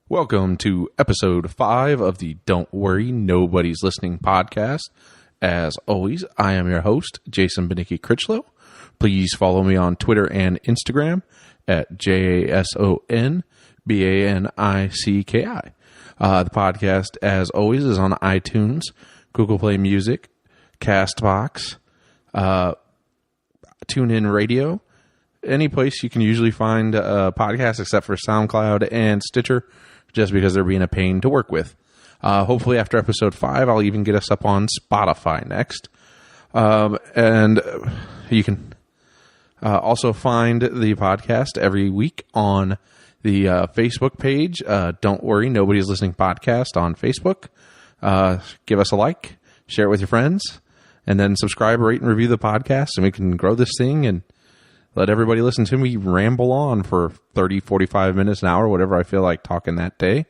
Welcome to episode 5 of the Don't Worry, Nobody's Listening podcast. As always, I am your host, Jason Benicki-Critchlow. Please follow me on Twitter and Instagram at JASONBANICKI. The podcast, as always, is on iTunes, Google Play Music, CastBox, TuneIn Radio, any place you can usually find podcasts except for SoundCloud and Stitcher, just because they're being a pain to work with. Hopefully after episode 5, I'll even get us up on Spotify next. And you can also find the podcast every week on the Facebook page. Don't Worry, Nobody's Listening podcast on Facebook. Give us a like, share it with your friends, and then subscribe, rate, and review the podcast, and we can grow this thing and let everybody listen to me ramble on for 30, 45 minutes, an hour, whatever I feel like talking that day.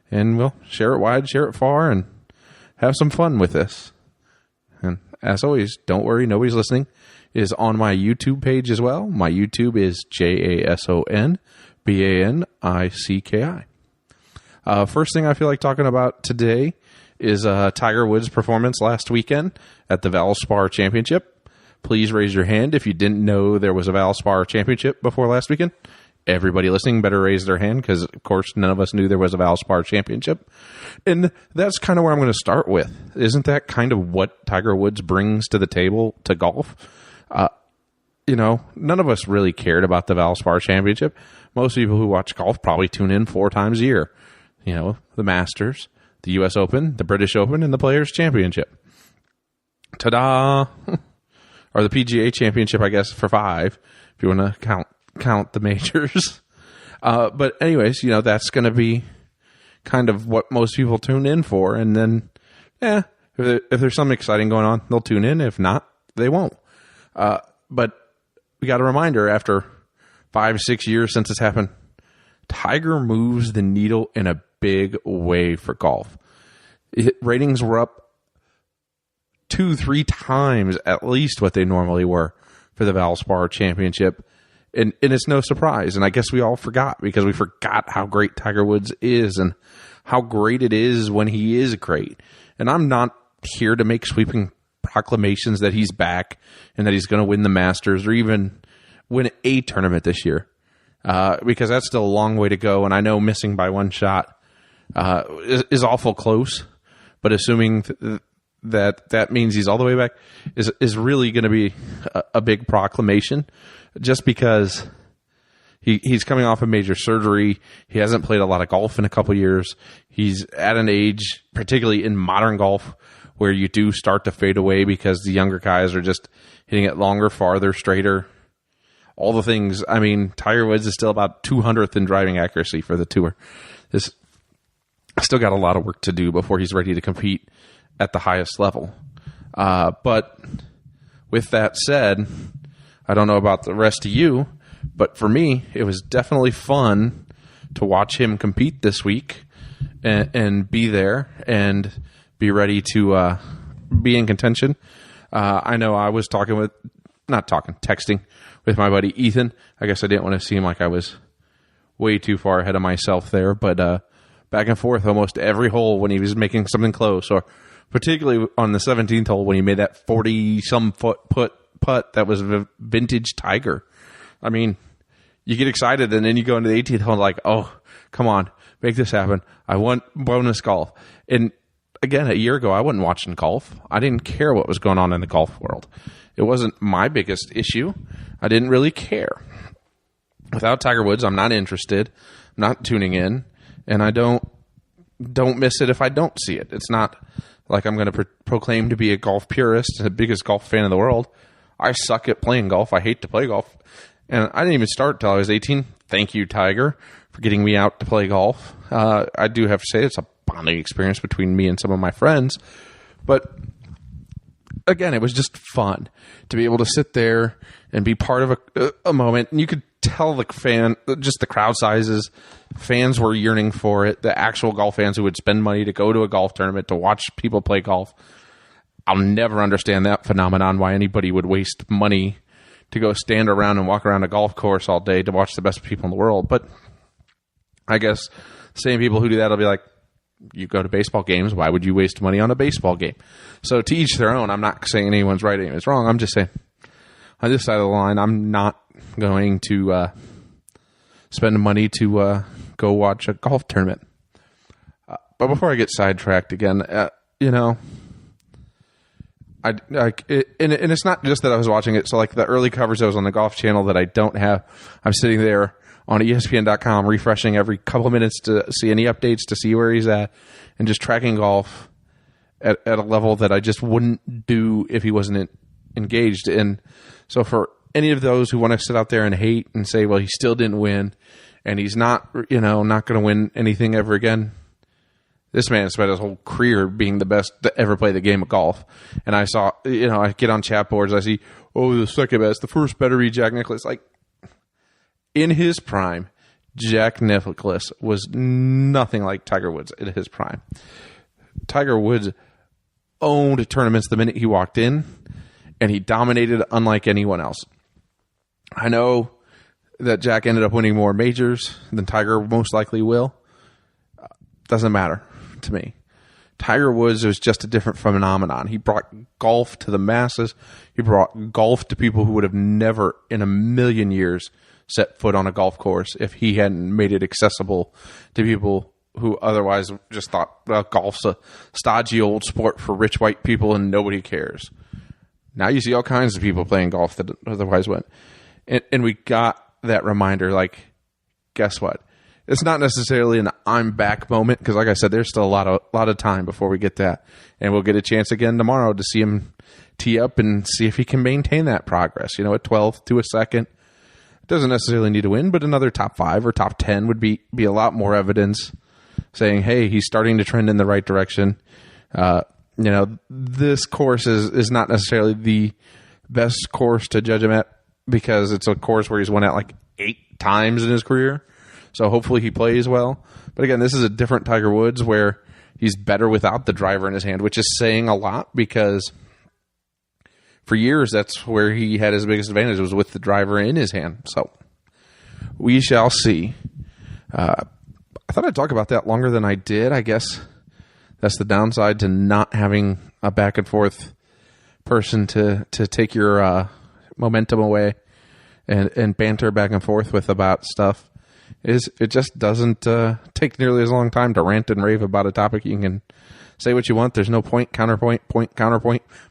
And we'll share it wide, share it far, and have some fun with this. And as always, Don't Worry, Nobody's Listening is on my YouTube page as well. My YouTube is JASONBANICKI. First thing I feel like talking about today is Tiger Woods' performance last weekend at the Valspar Championship. Please raise your hand if you didn't know there was a Valspar Championship before last weekend. Everybody listening better raise their hand because, of course, none of us knew there was a Valspar Championship. And that's kind of where I'm going to start with. Isn't that kind of what Tiger Woods brings to the table to golf? None of us really cared about the Valspar Championship. Most people who watch golf probably tune in 4 times a year. The Masters, the U.S. Open, the British Open, and the Players' Championship. Ta-da! Or the PGA Championship, I guess, for 5, if you want to count the majors. But anyways, that's going to be kind of what most people tune in for. And then, if there's something exciting going on, they'll tune in. If not, they won't. But we got a reminder after 5-6 years since it's happened. Tiger moves the needle in a big way for golf. Ratings were up 2-3 times at least what they normally were for the Valspar Championship. And it's no surprise. And I guess we all forgot because we forgot how great Tiger Woods is and how great it is when he is great. And I'm not here to make sweeping proclamations that he's back and that he's going to win the Masters or even win a tournament this year. Because that's still a long way to go. And I know missing by 1 shot is awful close. But assuming that means he's all the way back is really going to be a big proclamation, just because he's coming off a major surgery. He hasn't played a lot of golf in a couple years. He's at an age, particularly in modern golf, where you do start to fade away because the younger guys are just hitting it longer, farther, straighter. All the things. I mean, Tiger Woods is still about 200th in driving accuracy for the tour. This still got a lot of work to do before he's ready to compete at the highest level. But with that said, I don't know about the rest of you, but for me, it was definitely fun to watch him compete this week and be there and be ready to be in contention. I know I was texting with my buddy Ethan. I guess I didn't want to seem like I was way too far ahead of myself there, but back and forth almost every hole when he was making something close, or particularly on the 17th hole when he made that 40-some foot putt that was vintage Tiger. I mean, you get excited, and then you go into the 18th hole like, oh, come on, make this happen. I want bonus golf. And again, a year ago, I wasn't watching golf. I didn't care what was going on in the golf world. It wasn't my biggest issue. I didn't really care. Without Tiger Woods, I'm not interested. I'm not tuning in, and I don't miss it if I don't see it. It's not like I'm going to proclaim to be a golf purist and the biggest golf fan in the world. I suck at playing golf. I hate to play golf. And I didn't even start till I was 18. Thank you, Tiger, for getting me out to play golf. I do have to say it's a bonding experience between me and some of my friends. But again, it was just fun to be able to sit there and be part of a moment. And you could tell the crowd sizes. Fans were yearning for it. The actual golf fans who would spend money to go to a golf tournament to watch people play golf. I'll never understand that phenomenon, why anybody would waste money to go stand around and walk around a golf course all day to watch the best people in the world. But I guess Same people who do that will be like, you go to baseball games. Why would you waste money on a baseball game? So to each their own. I'm not saying anyone's right, anyone's wrong. I'm just saying on this side of the line, I'm not going to spend money to go watch a golf tournament. But before I get sidetracked again, and it's not just that I was watching it. So like the early coverage that was on the Golf Channel that I don't have, I'm sitting there on ESPN.com refreshing every couple of minutes to see any updates, to see where he's at, and just tracking golf at a level that I just wouldn't do if he wasn't engaged. And so for any of those who want to sit out there and hate and say, well, he still didn't win and he's not going to win anything ever again. This man spent his whole career being the best to ever play the game of golf. And I saw, I get on chat boards, I see, the second best, the first better be Jack Nicklaus. Like, in his prime, Jack Nicklaus was nothing like Tiger Woods in his prime. Tiger Woods owned tournaments the minute he walked in, and he dominated unlike anyone else. I know that Jack ended up winning more majors than Tiger most likely will. Doesn't matter to me. Tiger Woods was just a different phenomenon. He brought golf to the masses. He brought golf to people who would have never in a million years set foot on a golf course if he hadn't made it accessible to people who otherwise just thought, well, golf's a stodgy old sport for rich white people and nobody cares. Now you see all kinds of people playing golf that otherwise wouldn't. And we got that reminder, like, guess what? It's not necessarily an I'm back moment because, like I said, there's still a lot of time before we get that. And we'll get a chance again tomorrow to see him tee up and see if he can maintain that progress. At 12th to a second. Doesn't necessarily need to win, but another top 5 or top 10 would be a lot more evidence saying, hey, he's starting to trend in the right direction. This course is not necessarily the best course to judge him at because it's a course where he's won at like 8 times in his career. So hopefully he plays well. But again, this is a different Tiger Woods where he's better without the driver in his hand, which is saying a lot because for years that's where he had his biggest advantage was with the driver in his hand. So we shall see. I thought I'd talk about that longer than I did. I guess that's the downside to not having a back and forth person to take your momentum away and banter back and forth with about stuff. It just doesn't take nearly as long time to rant and rave about a topic. You can say what you want. There's no point, counterpoint,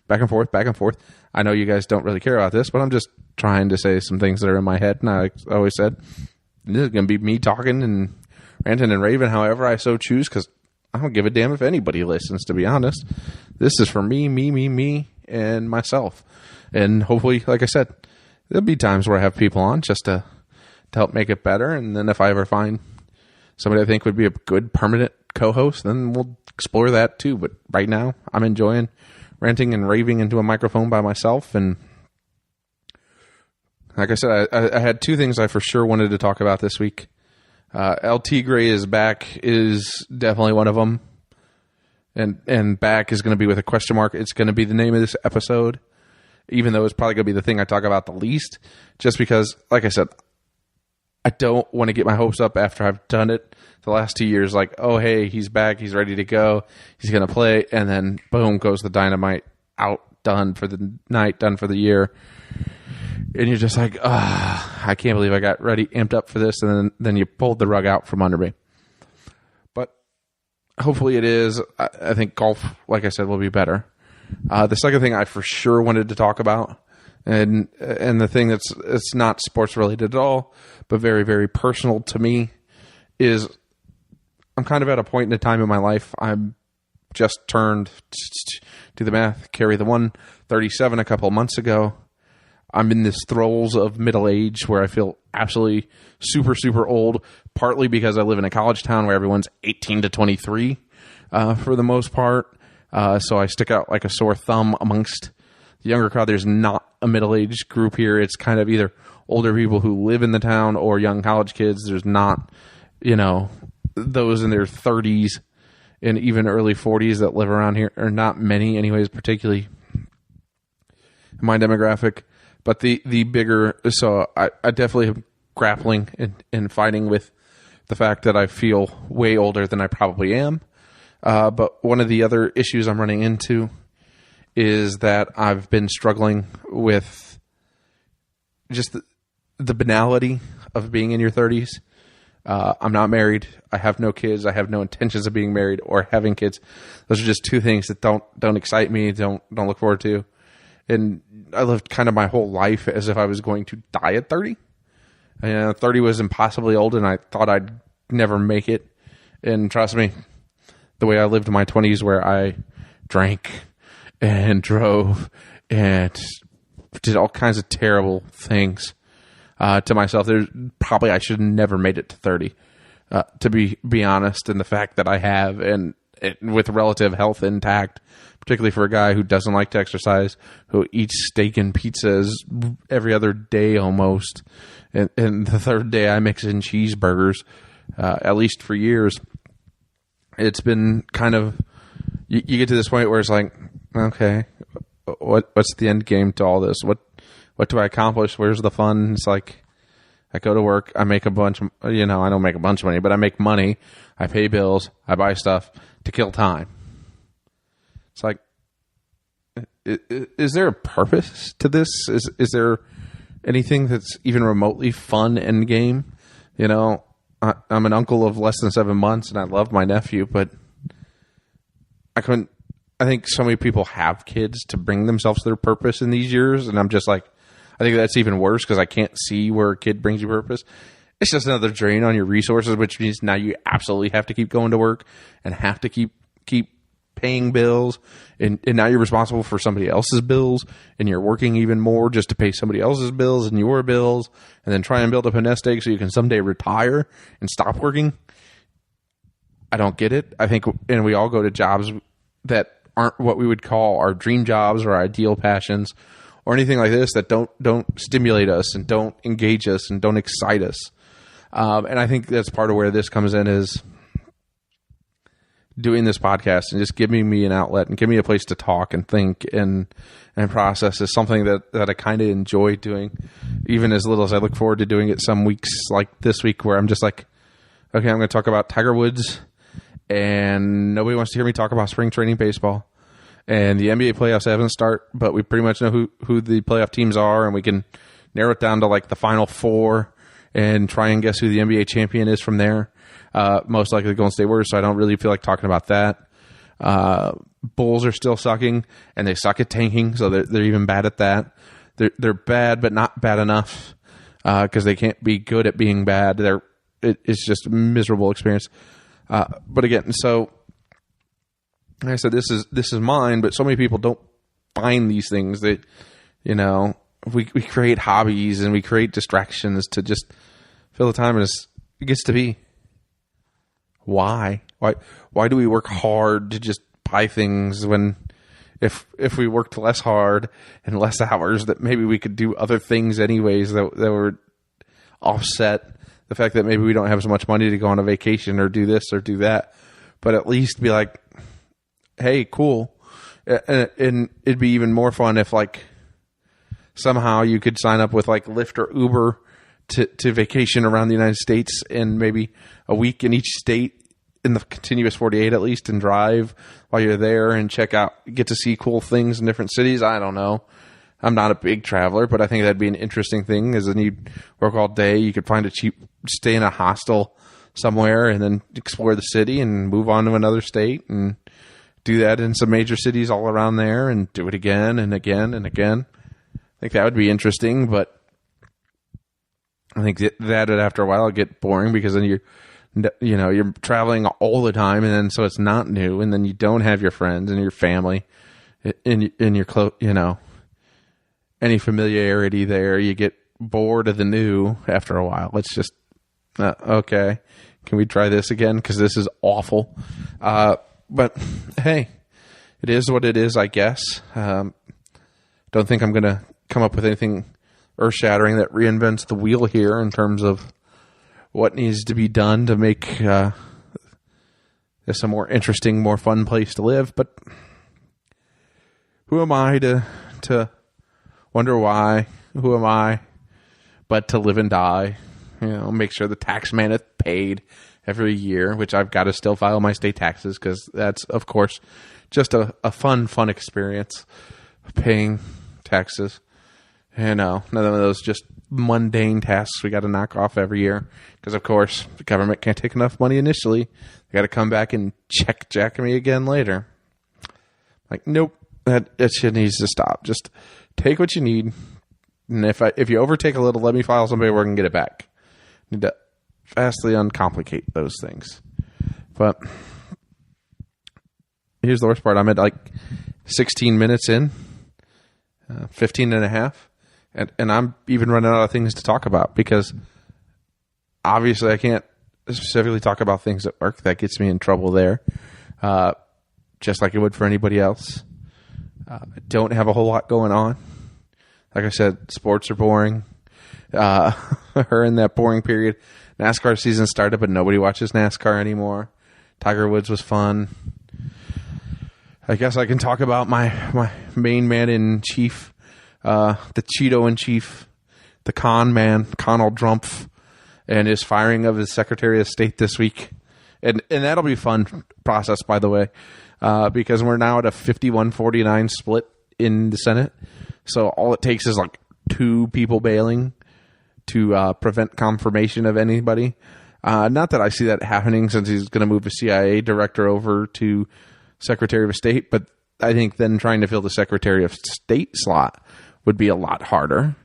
back and forth, back and forth. I know you guys don't really care about this, but I'm just trying to say some things that are in my head. And I always said, this is going to be me talking and ranting and raving however I so choose because I don't give a damn if anybody listens, to be honest. This is for me, and myself. And hopefully, like I said, there'll be times where I have people on just to help make it better. And then if I ever find somebody I think would be a good permanent co-host, then we'll explore that too. But right now, I'm enjoying ranting and raving into a microphone by myself. And like I said, I had 2 things I for sure wanted to talk about this week. LT Gray is back is definitely one of them. And back is going to be with a question mark. It's going to be the name of this episode, even though it's probably going to be the thing I talk about the least, just because, like I said, I don't want to get my hopes up after I've done it the last 2 years. Like, oh, hey, he's back. He's ready to go. He's going to play. And then, boom, goes the dynamite out, done for the night, done for the year. And you're just like, I can't believe I got ready, amped up for this. And then you pulled the rug out from under me. But hopefully it is. I think golf, like I said, will be better. The second thing I for sure wanted to talk about, and the thing it's not sports related at all, but very, very personal to me, is I'm kind of at a point in a time in my life. I'm just turned, do the math, carry the 137 a couple of months ago. I'm in this throes of middle age where I feel absolutely super, super old, partly because I live in a college town where everyone's 18 to 23 for the most part. So I stick out like a sore thumb amongst the younger crowd. There's not a middle-aged group here. It's kind of either older people who live in the town or young college kids. There's not, those in their 30s and even early 40s that live around here, or not many anyways, particularly in my demographic. But the bigger, so I definitely am grappling and fighting with the fact that I feel way older than I probably am. But one of the other issues I'm running into is that I've been struggling with just the banality of being in your 30s. I'm not married. I have no kids. I have no intentions of being married or having kids. Those are just two things that don't excite me, don't look forward to. And I lived kind of my whole life as if I was going to die at 30. 30 was impossibly old, and I thought I'd never make it. And trust me, the way I lived my 20s, where I drank and drove and did all kinds of terrible things to myself, I should have never made it to 30, to be honest. And the fact that I have, and with relative health intact, particularly for a guy who doesn't like to exercise, who eats steak and pizzas every other day almost, and the third day I mix in cheeseburgers, at least for years. It's been kind of, you get to this point where it's like, okay, what's the end game to all this? What do I accomplish? Where's the fun? It's like, I go to work, I make a bunch of, I don't make a bunch of money, but I make money, I pay bills, I buy stuff to kill time. It's like, is there a purpose to this? Is there anything that's even remotely fun end game? I'm an uncle of less than 7 months, and I love my nephew, but I think so many people have kids to bring themselves their purpose in these years, and I'm just like, I think that's even worse because I can't see where a kid brings you purpose. It's just another drain on your resources, which means now you absolutely have to keep going to work and have to keep paying bills, and now you're responsible for somebody else's bills, and you're working even more just to pay somebody else's bills and your bills, and then try and build up a nest egg so you can someday retire and stop working. I don't get it. I think, and we all go to jobs that aren't what we would call our dream jobs or our ideal passions or anything like this, that don't stimulate us and don't engage us and don't excite us. And I think that's part of where this comes in, is doing this podcast and just giving me an outlet and give me a place to talk and think and process is something that I kind of enjoy doing, even as little as I look forward to doing it some weeks like this week, where I'm just like, okay, I'm going to talk about Tiger Woods, and nobody wants to hear me talk about spring training baseball. And the NBA playoffs haven't started, but we pretty much know who the playoff teams are, and we can narrow it down to like the final four and try and guess who the NBA champion is from there. Most likely the Golden State Warriors, so I don't really feel like talking about that. Bulls are still sucking, and they suck at tanking, so they're even bad at that. They're bad, but not bad enough, because they can't be good at being bad. It's just a miserable experience. But again, so like I said, this is mine, but so many people don't find these things that, we create hobbies and we create distractions to just fill the time, and it gets to be, why do we work hard to just buy things when if we worked less hard and less hours, that maybe we could do other things anyways that would offset the fact that maybe we don't have so much money to go on a vacation or do this or do that, but at least be like, hey, cool. And it'd be even more fun if like somehow you could sign up with like Lyft or Uber to vacation around the United States, and maybe a week in each state in the continuous 48 at least, and drive while you're there and get to see cool things in different cities. I don't know. I'm not a big traveler, but I think that'd be an interesting thing, is then you'd work all day. You could find a cheap, stay in a hostel somewhere and then explore the city and move on to another state and do that in some major cities all around there and do it again and again and again. I think that would be interesting, but I think that after a while it'll get boring, because then you're traveling all the time, and then so it's not new, and then you don't have your friends and your family in your any familiarity there. You get bored of the new after a while. It's just okay. Can we try this again? Because this is awful. But hey, it is what it is, I guess. Don't think I'm going to come up with anything earth-shattering that reinvents the wheel here in terms of what needs to be done to make this a more interesting, more fun place to live. But who am I to wonder why? Who am I but to live and die? make sure the tax man is paid every year, which I've got to still file my state taxes because that's, of course, just a fun experience, paying taxes. None of those just mundane tasks we got to knock off every year because, of course, the government can't take enough money initially. They got to come back and jack me again later. Like, nope, that shit needs to stop. Just take what you need, and if you overtake a little, let me file some paperwork and get it back. Need to vastly uncomplicate those things. But here's the worst part. I'm at like 16 minutes in, 15 and a half, and I'm even running out of things to talk about because obviously I can't specifically talk about things at work. That gets me in trouble there, just like it would for anybody else. I don't have a whole lot going on. Like I said, sports are boring. We're in that boring period. NASCAR season started, but nobody watches NASCAR anymore. Tiger Woods was fun. I guess I can talk about my main man in chief, the Cheeto-In-Chief, the con man, Donald Trump, and his firing of his Secretary of State this week. And that'll be a fun process, by the way, because we're now at a 51-49 split in the Senate. So all it takes is like 2 people bailing to prevent confirmation of anybody. Not that I see that happening since he's going to move a CIA director over to Secretary of State, but I think then trying to fill the Secretary of State slot would be a lot harder.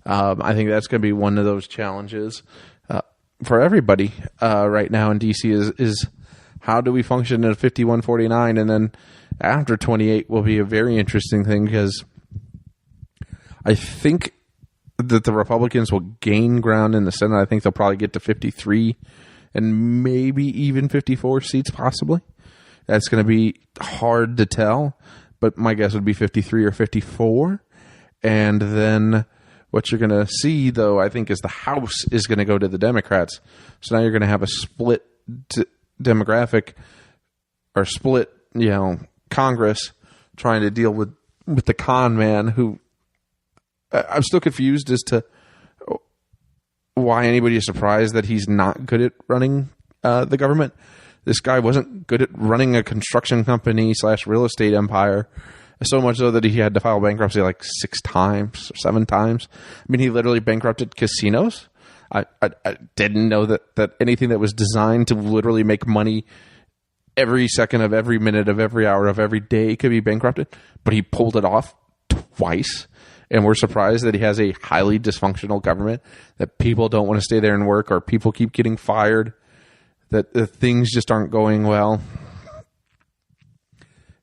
I think that's going to be one of those challenges for everybody right now in D.C. is how do we function at a 51-49, and then after 28 will be a very interesting thing because I think that the Republicans will gain ground in the Senate. I think they'll probably get to 53 and maybe even 54 seats possibly. That's going to be hard to tell, but my guess would be 53 or 54. And then what you're going to see, though, I think, is the House is going to go to the Democrats. So now you're going to have a split demographic or split, Congress trying to deal with the con man who I'm still confused as to why anybody is surprised that he's not good at running the government. This guy wasn't good at running a construction company / real estate empire, so much so that he had to file bankruptcy like 6 times or 7 times. I mean, he literally bankrupted casinos. I didn't know that anything that was designed to literally make money every second of every minute of every hour of every day could be bankrupted, but he pulled it off twice. And we're surprised that he has a highly dysfunctional government, that people don't want to stay there and work, or people keep getting fired, that the things just aren't going well.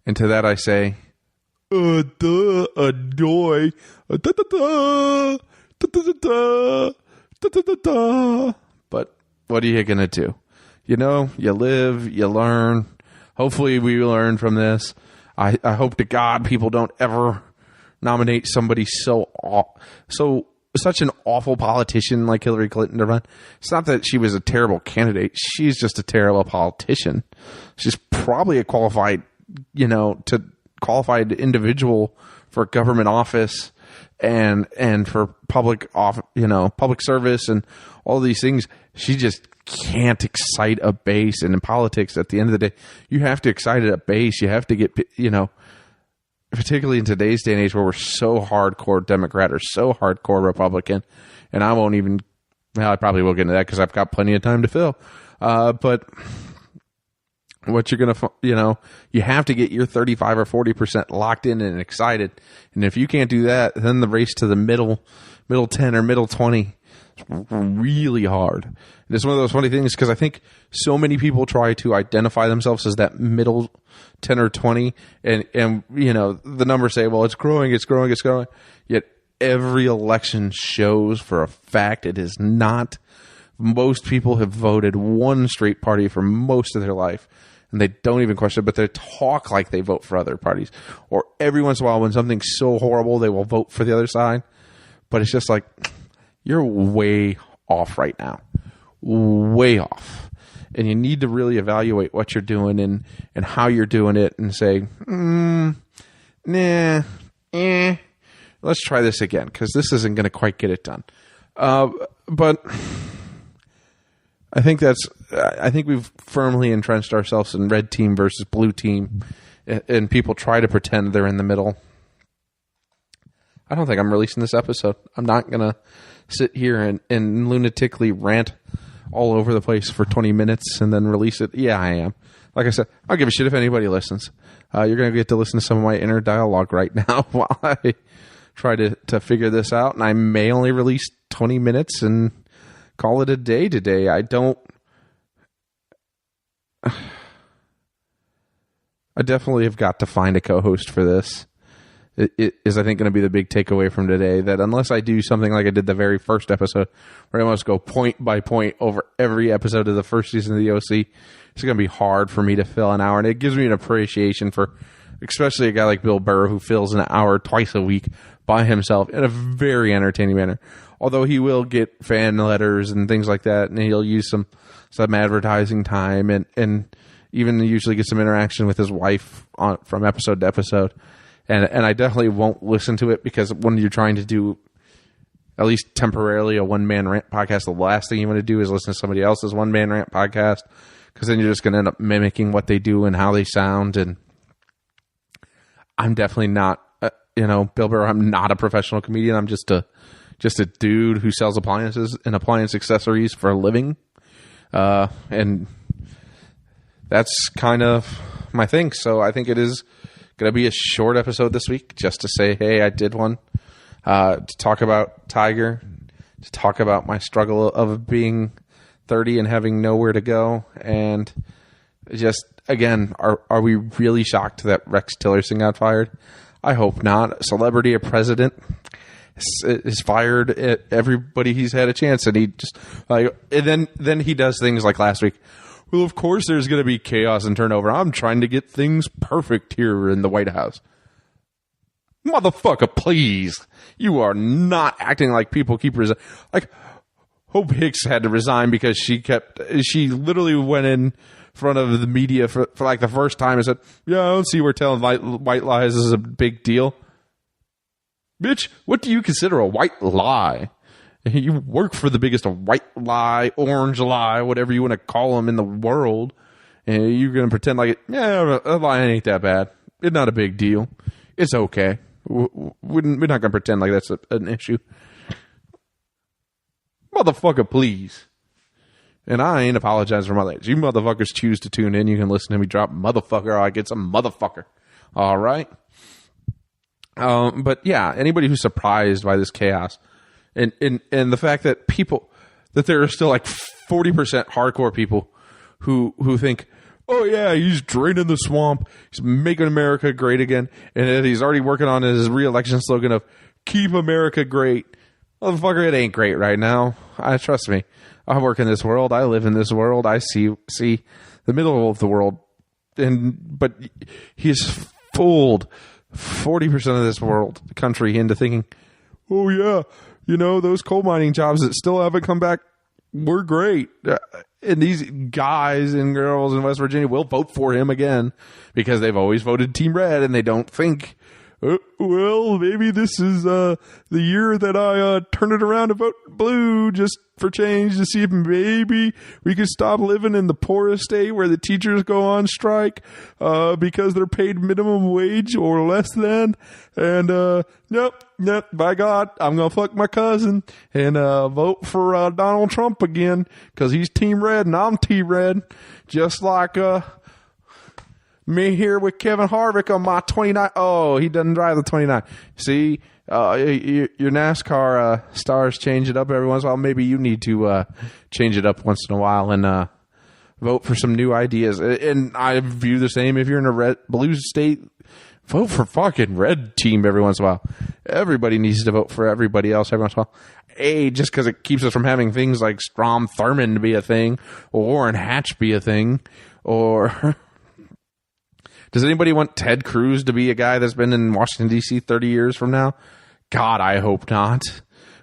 And to that I say, annoy. But what are you going to do? You live, you learn. Hopefully we learn from this. I hope to God people don't ever nominate somebody such an awful politician like Hillary Clinton to run. It's not that she was a terrible candidate. She's just a terrible politician. She's probably a qualified individual for government office and for public service and all these things. She just can't excite a base. And in politics, at the end of the day, you have to excite a base. You have to get, particularly in today's day and age where we're so hardcore Democrat or so hardcore Republican, and I probably will get into that because I've got plenty of time to fill. But what you're going to, you have to get your 35 or 40% locked in and excited. And if you can't do that, then the race to the middle 10 or middle 20 is really hard. And it's one of those funny things because I think so many people try to identify themselves as that middle 10 or 20 and the numbers say, well, it's growing. Yet every election shows for a fact it is not. Most people have voted one straight party for most of their life, and they don't even question it, but they talk like they vote for other parties. Or every once in a while, when something's so horrible, they will vote for the other side. But it's just like, you're way off right now. Way off. And you need to really evaluate what you're doing and how you're doing it and say, let's try this again because this isn't going to quite get it done. But I think we've firmly entrenched ourselves in red team versus blue team, and people try to pretend they're in the middle. I don't think I'm releasing this episode. I'm not going to sit here and lunatically rant all over the place for 20 minutes and then release it. Yeah, I am. Like I said, I'll give a shit if anybody listens. You're going to get to listen to some of my inner dialogue right now while I try to figure this out. And I may only release 20 minutes and call it a day today. I definitely have got to find a co-host for this. It is, I think, going to be the big takeaway from today, that unless I do something like I did the very first episode, where I must go point by point over every episode of the first season of the OC, it's going to be hard for me to fill an hour. And it gives me an appreciation for, especially a guy like Bill Burr, who fills an hour twice a week by himself in a very entertaining manner. Although he will get fan letters and things like that, and he'll use some advertising time, and even usually get some interaction with his wife from episode to episode. And I definitely won't listen to it, because when you're trying to do, at least temporarily, a one-man rant podcast, the last thing you want to do is listen to somebody else's one-man rant podcast, because then you're just going to end up mimicking what they do and how they sound. And I'm definitely not, Bill Burr, I'm not a professional comedian. I'm just a dude who sells appliances and appliance accessories for a living. And that's kind of my thing. So I think it is going to be a short episode this week, just to say, hey, I did one, to talk about Tiger, to talk about my struggle of being 30 and having nowhere to go. And just, again, are we really shocked that Rex Tillerson got fired? I hope not. A celebrity, a president, is fired at everybody he's had a chance. And he just, and then he does things like last week. Well, of course there's going to be chaos and turnover. I'm trying to get things perfect here in the White House. Motherfucker, please. You are not acting like people keep resigning. Like, Hope Hicks had to resign because she literally went in front of the media for like the first time and said, yeah, I don't see where telling white lies is a big deal. Bitch, what do you consider a white lie? You work for the biggest white lie, orange lie, whatever you want to call them in the world. And you're going to pretend like, yeah, a lie ain't that bad. It's not a big deal. It's okay. We're not going to pretend like that's an issue. Motherfucker, please. And I ain't apologizing for my language. You motherfuckers choose to tune in. You can listen to me drop motherfucker, or I get some motherfucker. All right? But yeah, anybody who's surprised by this chaos, and the fact that there are still like 40% hardcore people who think, oh yeah, he's draining the swamp, he's making America great again, and he's already working on his re-election slogan of "Keep America Great." Motherfucker, it ain't great right now. Trust me. I work in this world. I live in this world. I see the middle of the world, but he's fooled 40% of this country into thinking, oh yeah, those coal mining jobs that still haven't come back were great. And these guys and girls in West Virginia will vote for him again because they've always voted Team Red, and they don't think, well, maybe this is the year that I turn it around to vote blue just for change, to see if maybe we could stop living in the poorest state where the teachers go on strike because they're paid minimum wage or less than. And nope, by God, I'm going to fuck my cousin and vote for Donald Trump again because he's Team Red and I'm Team Red, just like me here with Kevin Harvick on my 29. Oh, he doesn't drive the 29. See, your NASCAR stars change it up every once in a while. Maybe you need to change it up once in a while and vote for some new ideas. And I view the same. If you're in a blue state, vote for fucking red team every once in a while. Everybody needs to vote for everybody else every once in a while. Just because it keeps us from having things like Strom Thurmond to be a thing, or Orrin Hatch be a thing, or... Does anybody want Ted Cruz to be a guy that's been in Washington, D.C. 30 years from now? God, I hope not.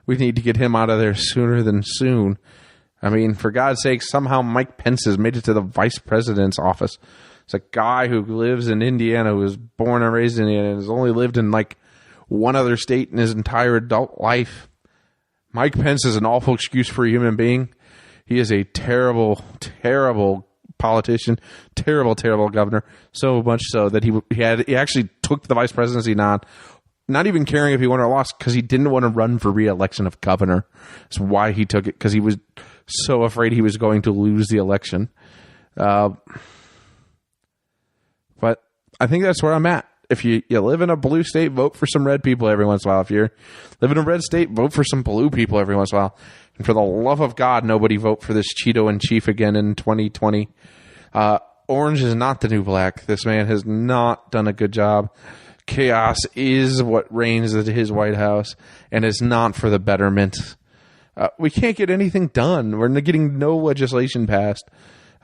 We need to get him out of there sooner than soon. I mean, for God's sake, somehow Mike Pence has made it to the vice president's office. It's a guy who lives in Indiana, who was born and raised in Indiana, and has only lived in like one other state in his entire adult life. Mike Pence is an awful excuse for a human being. He is a terrible, terrible politician, terrible, terrible governor. So much so that he actually took the vice presidency not even caring if he won or lost, because he didn't want to run for re-election of governor. That's why he took it, because he was so afraid he was going to lose the election. But I think that's where I'm at. If you live in a blue state, vote for some red people every once in a while. If you live in a red state, vote for some blue people every once in a while. And for the love of God, nobody vote for this Cheeto-In-Chief again in 2020. Orange is not the new black. This man has not done a good job. Chaos is what reigns at his White House, and it's not for the betterment. We can't get anything done. We're getting no legislation passed.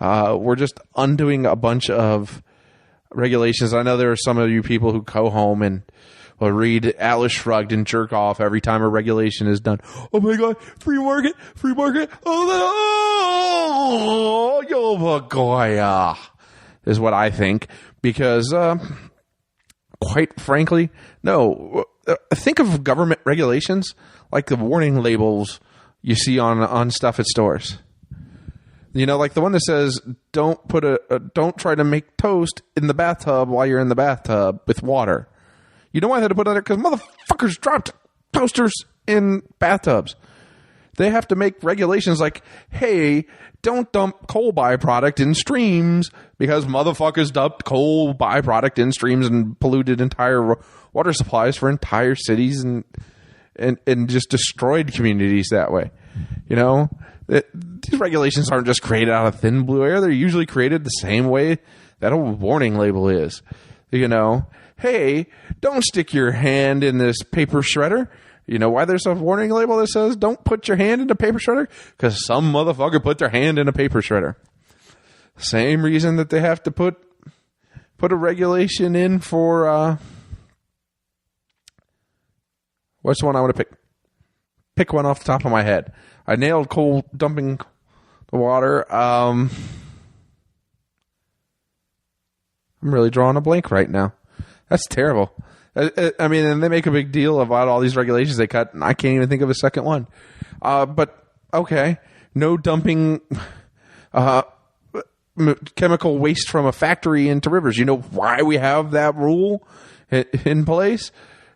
We're just undoing a bunch of regulations. I know there are some of you people who go home and will read Atlas Shrugged and jerk off every time a regulation is done. Oh my God, free market. Oh, Yobagoya is what I think. Because, quite frankly, no. Think of government regulations like the warning labels you see on stuff at stores. Like the one that says, don't try to make toast in the bathtub while you're in the bathtub with water. You know why they had to put that there? Because motherfuckers dropped toasters in bathtubs. They have to make regulations like, hey, don't dump coal byproduct in streams, because motherfuckers dumped coal byproduct in streams and polluted entire water supplies for entire cities and just destroyed communities that way. These regulations aren't just created out of thin blue air. They're usually created the same way that a warning label is. Hey, don't stick your hand in this paper shredder. You know why there's a warning label that says don't put your hand in a paper shredder? Because some motherfucker put their hand in a paper shredder. Same reason that they have to put a regulation in for what's the one I want to pick? Pick one off the top of my head. I nailed coal dumping the water. I'm really drawing a blank right now. That's terrible. I mean, and they make a big deal about all these regulations they cut, and I can't even think of a second one. But, okay, no dumping chemical waste from a factory into rivers. You know why we have that rule in place?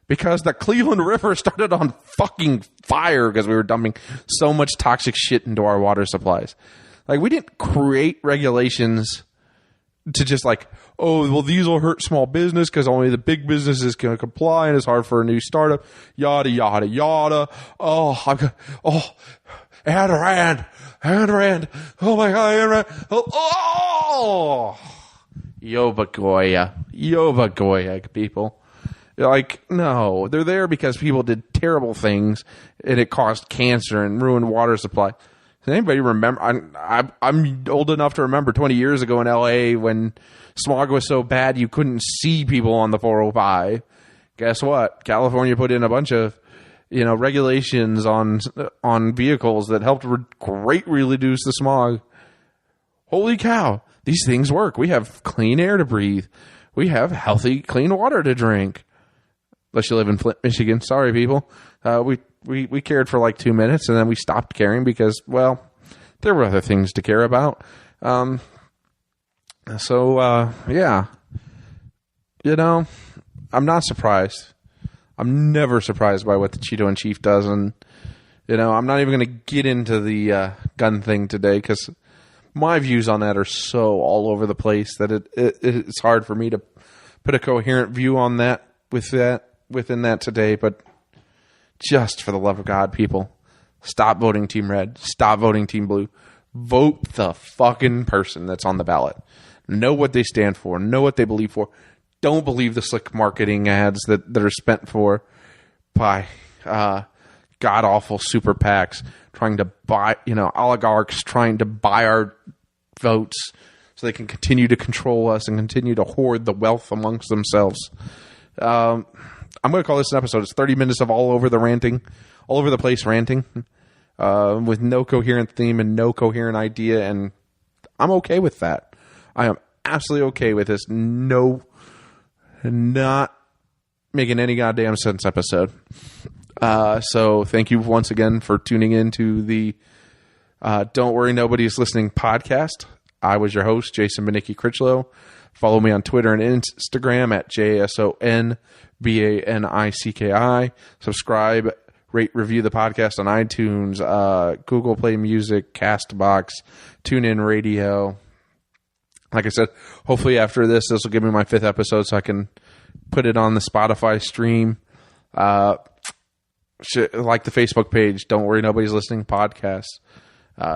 Because the Cleveland River started on fucking fire because we were dumping so much toxic shit into our water supplies. Like, we didn't create regulations to just like, oh, well, these will hurt small business because only the big businesses can comply and it's hard for a new startup. Yada, yada, yada. Ayn Rand. Oh, my God, Ayn Rand. Yobagoya, people. Like, no, they're there because people did terrible things and it caused cancer and ruined water supply. Does anybody remember? I'm old enough to remember 20 years ago in LA when smog was so bad you couldn't see people on the 405. Guess what? California put in a bunch of, regulations on vehicles that helped greatly reduce the smog. Holy cow. These things work. We have clean air to breathe. We have healthy, clean water to drink. Unless you live in Flint, Michigan. Sorry, people. We cared for like 2 minutes, and then we stopped caring because, well, there were other things to care about. Yeah. I'm not surprised. I'm never surprised by what the Cheeto-In-Chief does, and, I'm not even going to get into the gun thing today because my views on that are so all over the place that it's hard for me to put a coherent view on that within that today, but just for the love of God, people, stop voting Team Red. Stop voting Team Blue. Vote the fucking person that's on the ballot. Know what they stand for. Know what they believe for. Don't believe the slick marketing ads that are spent for by god-awful super PACs trying to buy, oligarchs trying to buy our votes so they can continue to control us and continue to hoard the wealth amongst themselves. I'm going to call this an episode. It's 30 minutes of all over the place ranting, with no coherent theme and no coherent idea, and I'm okay with that. I am absolutely okay with this. No, not making any goddamn sense episode. So thank you once again for tuning in to the Don't Worry Nobody's Listening podcast. I was your host, Jason Benicki Critchlow. Follow me on Twitter and Instagram at JSONBANICKI. Subscribe, rate, review the podcast on iTunes, Google Play Music, CastBox, TuneIn Radio. Like I said, hopefully after this will give me my 5th episode so I can put it on the Spotify stream. Like the Facebook page, Don't Worry Nobody's Listening podcast.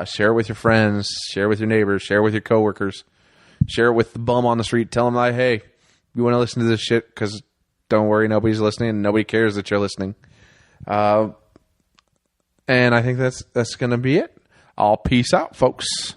Share it with your friends, share it with your neighbors, share it with your coworkers, share it with the bum on the street. Tell them, like, hey, you want to listen to this shit because don't worry, nobody's listening and nobody cares that you're listening. And I think that's going to be it. I'll peace out, folks.